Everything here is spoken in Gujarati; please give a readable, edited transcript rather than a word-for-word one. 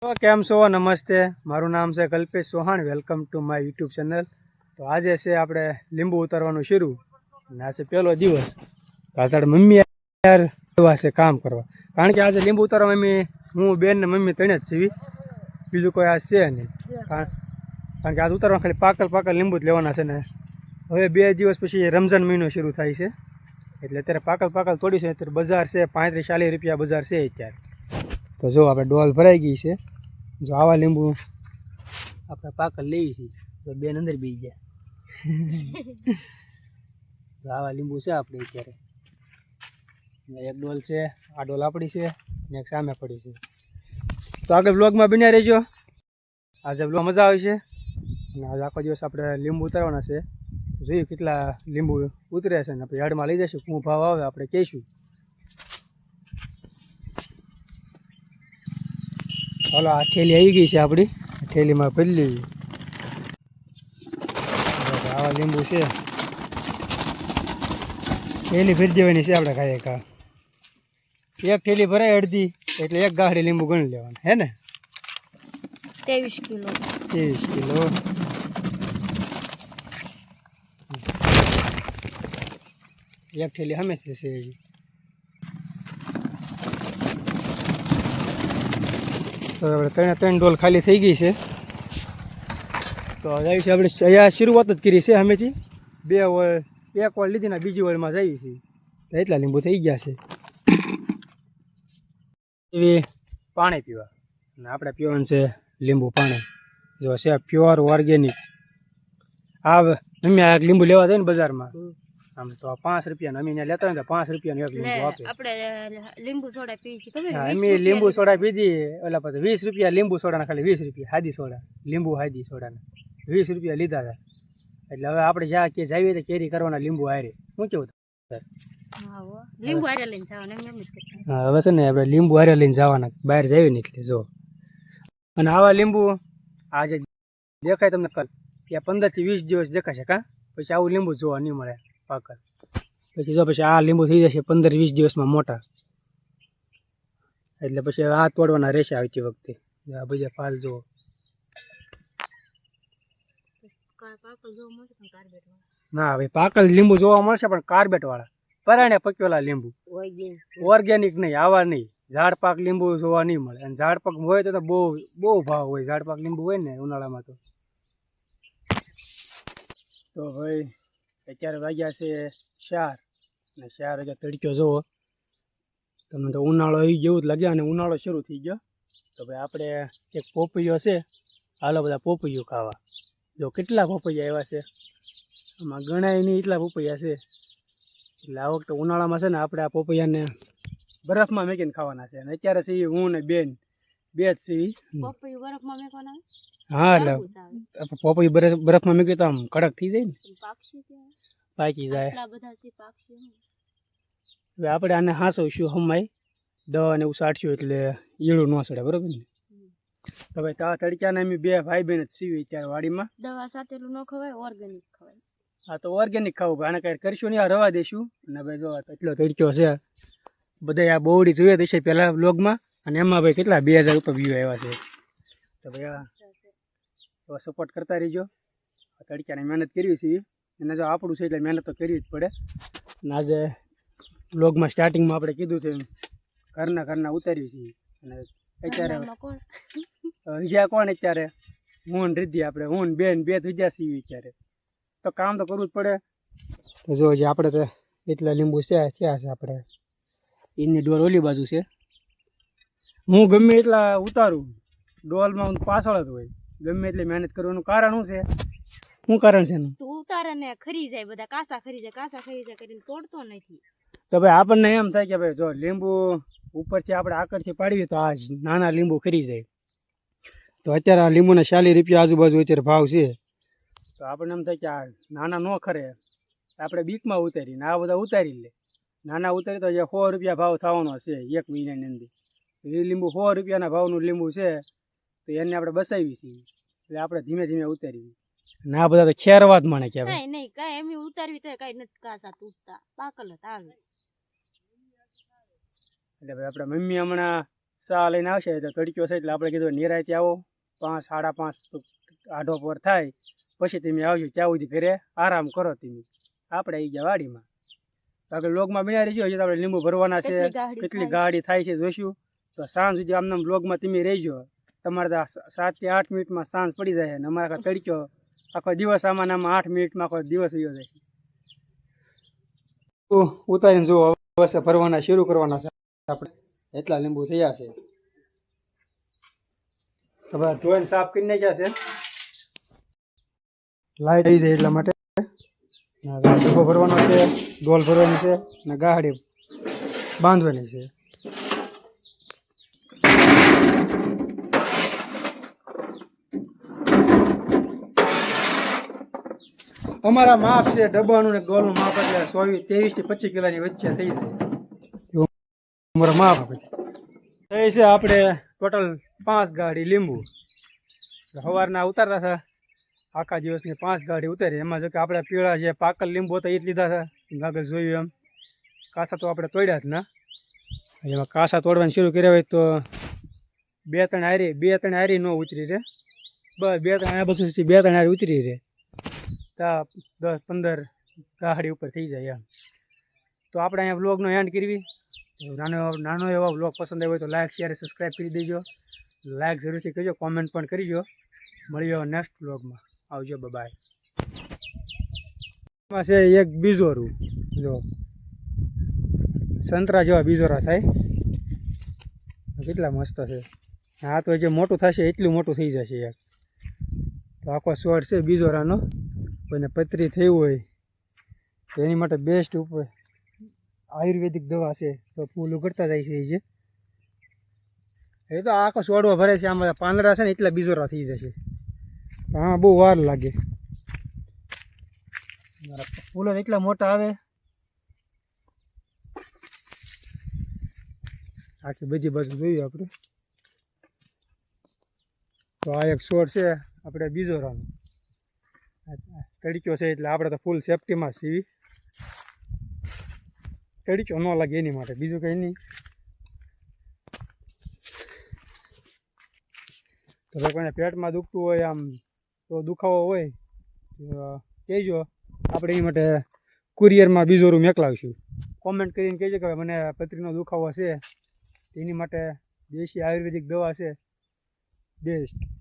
તો કેમ છો? નમસ્તે, મારું નામ છે Kalpesh Chauhan. Welcome to my YouTube channel. તો આજે છે આપણે લીંબુ ઉતારવાનું શરૂ અને આ છે પહેલો દિવસ. પાછળ મમ્મી યાર એવા છે કામ કરવા, કારણ કે આજે લીંબુ ઉતારવા મમ્મી, હું, બેન ને મમ્મી ત્રણે જ છીએ, બીજું કોઈ આ છે નહીં. કારણ કે આજે ઉતારવા ખાલી પાકલ લીંબુ જ લેવાના છે ને હવે 2 દિવસ પછી રમઝાન મહિનો શરૂ થાય છે, એટલે અત્યારે પાકલ તોડી છે. અત્યારે બજાર છે 35-40 રૂપિયા બજાર છે અત્યારે. તો જો આપણે ડોલ ભરાઈ ગઈ છે. જો આવા લીંબુ આપણે પાકલ લેવી છે તો બેન અંદર બી ગયા. તો આવા લીંબુ છે આપણે અત્યારે. એક ડોલ છે, આ ડોલ આપણી છે ને એક સામે પડી છે. તો આગળ બ્લોગમાં બન્યા રહેજો. આજે બ્લોગ મજા આવે છે અને આજે આખો દિવસ આપણે લીંબુ ઉતારવાના છે. જોઈએ કેટલા લીંબુ ઉતરે છે ને આપણે યાર્ડમાં લઈ જઈશું. શું ભાવ આવે આપણે કહીશું. ચાલો, આ થેલી આવી ગઈ છે આપણી, થેલીમાં ભરી લેવી. આવા લીંબુ છે, થેલી ભરી દેવાની છે આપણે. ખાઈએ કા એક થેલી ભરાય અડધી, એટલે એક ગાંઠી લીંબુ ગણી લેવાના હે ને. 23 કિલો. એક થેલી હંમેશા છે હજી. તો આપણે 3 ડોલ ખાલી થઈ ગઈ છે. તો જાય છે આપણે અહીંયા શરૂઆત જ કરી છે હમેથી. 2 વળ, 1 વળ લીધી ને બીજી વળમાં જઈએ છીએ. તો એટલા લીંબુ થઈ ગયા છે. એવી પાણી પીવા અને આપણે પીવાનું છે લીંબુ પાણી. જો છે પ્યોર ઓર્ગેનિક. આ મમ્મી આ લીંબુ લેવા જાય ને બજારમાં આમ તો 5 રૂપિયાનું, અમે ત્યાં લેતા હોય ને 5 રૂપિયાનું એક લીંબુ આપે. આપણે લીંબુ સોડા પી છે ખબર? હા, અમે લીંબુ સોડા પીધી. ઓલા પછી 20 રૂપિયા લીંબુ સોડાના, ખાલી 20 રૂપિયા હાદી સોડા, લીંબુ હાદી સોડાના 20 રૂપિયા લીધા હતા. એટલે હવે આપણે જ્યાં કે જાવીએ તો કેરી કરવાના લીંબુ હારે. શું કેવું? લીંબુ હારે લઈને જવાના. હા, હવે છે ને આપણે લીંબુ હારે લઈને જવાના બહાર જાવી ને એટલે. જો અને આવા લીંબુ આજે દેખાય તમને કલ ત્યાં 15 થી 20 દિવસ દેખાશે કા, પછી આવું લીંબુ જોવા નહીં મળે પાકલ. પછી જો પછી આ લીંબુ થઈ જશે 15-20 દિવસમાં મોટા. એટલે પછી આ તોડવાના રહેશે આવતી વખતે. આ બધા ફાલ જુઓ. ના હવે પાકલ લીંબુ જોવા મળશે પણ કાર્બેટ વાળા, પરાણે પકવેલા લીંબુ, ઓર્ગેનિક નહીં. આવા નહીં. ઝાડ પાક લીંબુ જોવા નહીં મળે. અને ઝાડ પાક હોય તો બહુ ભાવ હોય. ઝાડ પાક લીંબુ હોય ને ઉનાળામાં તો ભાઈ અત્યારે વાગ્યા છે 4 અને 4 વાગ્યા તડક્યો જુઓ તમને. તો ઉનાળો આવી જેવું જ લાગે અને ઉનાળો શરૂ થઈ ગયો. તો ભાઈ આપણે એક પોપૈયો છે, હાલો બધા પોપૈયું ખાવા. જો કેટલા પોપૈયા આવ્યા છે, આમાં ગણાય નહીં એટલા પોપૈયા છે. એટલે આ વખતે ઉનાળામાં છે ને આપણે આ પોપૈયાને બરફમાં મેકીને ખાવાના છે. અને અત્યારે છે હું ને બેન બે જ છીએ. હા, એટલે પોપૈયું બરફમાં મેકી તો આમ કડક થઈ જાય ને, પાકી જાય. હવે આપણે આને હાંસવશું હમાય, દવા ને એવું છાંટશું એટલે ઈળું ન સડે, બરોબર ને? તો ભાઈ તા તડક્યાને અમે 2 ભાઈ બહેન જ છીએ ત્યારે વાડીમાં. દવા સાટેલું ન ખવાય, ઓર્ગેનિક ખવાય. હા, તો ઓર્ગેનિક ખાવું. આને કાંઈ કરશું નહીં, આ રવા દઈશું. અને ભાઈ જો એટલો તડક્યો છે. બધા આ બોવડી જોઈએ તો છે પહેલાં બ્લોગમાં, અને એમાં ભાઈ કેટલા 2000 ઉપર વ્યૂ આવ્યા છે. તો ભાઈ આ સપોર્ટ કરતા રહીજો. તડક્યાને મહેનત કરવી છીએ, અને જો આપણું છે એટલે મહેનત તો કરવી જ પડે. અને આજે બ્લોગમાં સ્ટાર્ટિંગમાં આપણે કીધું છે ઘરના ઉતારીએ છીએ. અને અત્યારે વિદ્યા કોણ? અત્યારે હું રીધી, આપણે હું બેન 2 વિદ્યા છીએ અત્યારે. તો કામ તો કરવું જ પડે. તો જો જે આપણે તો એટલા લીંબુ છે થયા છે. આપણે એની ડોલ ઓલી બાજુ છે. હું ગમે એટલા ઉતારું ડોલમાં હું પાછળ જ હોય. ગમે એટલી મહેનત કરવાનું કારણ શું છે? શું કારણ છે એનું? તું ઉતારે ને ખરી જાય, બધા કાસા ખરી જાય કરીને તોડતો નથી. તો ભાઈ આપણને એમ થાય કે ભાઈ જો લીંબુ ઉપરથી આપણે આકરથી પાડીએ તો આ નાના લીંબુ ખરી જાય. તો અત્યારે આ લીંબુના 40 રૂપિયા આજુબાજુ અત્યારે ભાવ છે. તો આપણને એમ થાય કે આ નાના ન ખરે, આપણે બીકમાં ઉતારીને આ બધા ઉતારી લે. નાના ઉતારી તો 100 રૂપિયા ભાવ થવાનો છે 1 મહિનાની અંદર. એ લીંબુ 100 રૂપિયાના ભાવનું લીંબુ છે, તો એને આપણે બસાવી છીએ. એટલે આપણે ધીમે ધીમે ઉતારીએ. અને આ બધા તો ખેરવા જ મને કહેવાય. નહીં કાંઈ એમ ઉતારવી તો કાંઈ નથી કાસા તૂટતા, પાકલ જ આવે. એટલે ભાઈ આપણે મમ્મી હમણાં ચા લઈને આવશે તો તડક્યો છે એટલે આપણે કીધું નિરાયતે આવો 5 સાડા 5 આઢો પર થાય પછી તમે આવજો ત્યાં સુધી ઘરે આરામ કરો તમે આપણે આવી ગયા વાડીમાં આગળ લોગમાં બિના રહીજો હજી તો આપણે લીંબુ ભરવાના છે કેટલી ગાડી થાય છે જોઈશું તો સાંજ સુધી આમનામ લોગમાં તમે રહીજો તમારે તો 7 થી 8 મિનિટમાં સાંજ પડી જાય અને અમારા તડક્યો આખો દિવસ આમાં 8 મિનિટમાં આખો દિવસ વયો જાય ઉતારીને જો હવે ભરવાના શરૂ કરવાના છે આપણે એટલા લીંબુ થયા છે હવે ધોઈને સાફ કરી નાખ્યા છે લાઈટ આવી જાય એટલા માટે ડબ્બો ભરવાનો છે ડોલ ભરવાની છે અને ગાડી બાંધવાની છે અમારા માપ છે ડબ્બાનું ને ગોળનું માપ એટલે 23 થી 25 કિલોની વચ્ચે થઈ જાય એવું અમારા માપ આપે એ છે આપણે ટોટલ 5 ગાડી લીંબુ સવારના ઉતારતા હતા આખા દિવસની 5 ગાડી ઉતારી એમાં જો કે આપણે પીળા જે પાકલ લીંબુ હતા એ જ લીધા હતા આગળ જોયું એમ કાસા તો આપણે તોડ્યા જ ના એમાં કાસા તોડવાનું શરૂ કર્યા હોય તો 2-3 હારી ન ઉતરી રે બસ 2-3 આ બધું 2-3 હારી ઉતરી રે ત્યાં 10-15 ગાડી ઉપર થઈ જાય એમ તો આપણે અહીંયા વ્લોગનો એન્ડ કરવી નાનો એવો વ્લોગ પસંદ આવ્યો હોય તો લાઈક શેર સબસ્ક્રાઈબ કરી દેજો લાઈક જરૂરથી કરજો કોમેન્ટ પણ કરજો મળીએ નેક્સ્ટ વ્લોગમાં આવજો બાય એમાં છે એક બીજોરું જો સંતરા જેવા બીજોરા થાય કેટલા મસ્ત છે હા તો જે મોટું થશે એટલું મોટું થઈ જશે એક તો આખો છોડ છે બીજોરાનો કોઈને પતરી થઈ હોય તો એની માટે બેસ્ટ ઉપર આયુર્વેદિક દવા છે તો ફૂલ ઉગડતા જાય છે એ જે એ તો આખો છોડવો ભરે છે આમાં પાંદડા છે ને એટલા બીજોરા થઈ જશે હા બહુ વાર લાગે ફૂલો એટલા મોટા આવે આખી બધી બાજુ જોઈએ આપણે તો આ એક છોડ છે આપણે બીજોરાનો તડક્યો છે એટલે આપણે તો ફૂલ સેફટીમાં સીવી તડક્યો ન લાગે એની માટે બીજું કંઈ નહીં તો કોઈને પેટમાં દુખતું હોય આમ તો દુખાવો હોય તો કહેજો આપણે એની માટે કુરિયરમાં બીજોરું મોકલાવીશું કોમેન્ટ કરીને કહેજો કે મને પથરીનો દુખાવો છે એની માટે દેશી આયુર્વેદિક દવા છે બેસ્ટ